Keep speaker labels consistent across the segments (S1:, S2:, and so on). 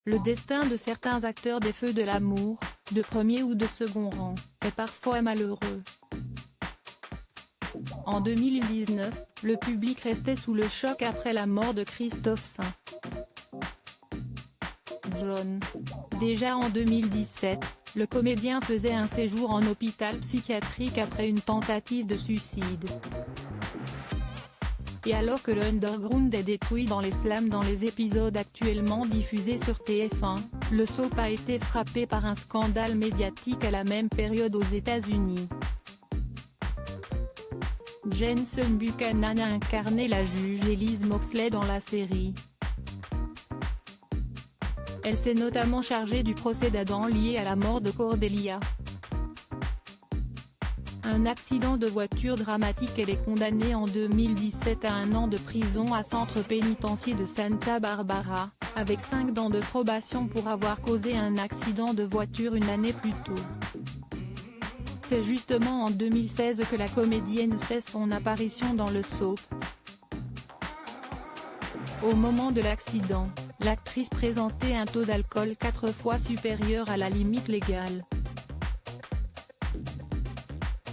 S1: Le destin de certains acteurs des Feux de l'amour, de premier ou de second rang, est parfois malheureux. En 2019, le public restait sous le choc après la mort de Christophe St. John. Déjà en 2017, le comédien faisait un séjour en hôpital psychiatrique après une tentative de suicide. Et alors que le underground est détruit dans les flammes dans les épisodes actuellement diffusés sur TF1, le soap a été frappé par un scandale médiatique à la même période aux États-Unis. Jensen Buchanan a incarné la juge Elise Moxley dans la série. Elle s'est notamment chargée du procès d'Adam lié à la mort de Cordelia. Un accident de voiture dramatique. Elle est condamnée en 2017 à 1 an de prison à centre pénitentiaire de Santa Barbara, avec 5 ans de probation pour avoir causé un accident de voiture une année plus tôt. C'est justement en 2016 que la comédienne cesse son apparition dans le soap. Au moment de l'accident, l'actrice présentait un taux d'alcool 4 fois supérieur à la limite légale.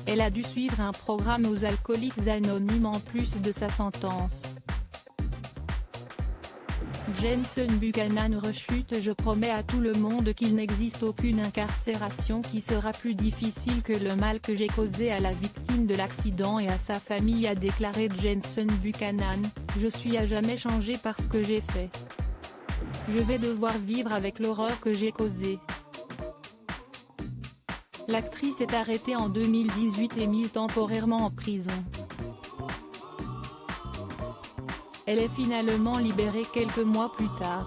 S1: Elle a dû suivre un programme aux alcooliques anonymes en plus de sa sentence. Jensen Buchanan rechute. Je promets à tout le monde qu'il n'existe aucune incarcération qui sera plus difficile que le mal que j'ai causé à la victime de l'accident et à sa famille, a déclaré Jensen Buchanan. Je suis à jamais changé par ce que j'ai fait. Je vais devoir vivre avec l'horreur que j'ai causée. L'actrice est arrêtée en 2018 et mise temporairement en prison. Elle est finalement libérée quelques mois plus tard.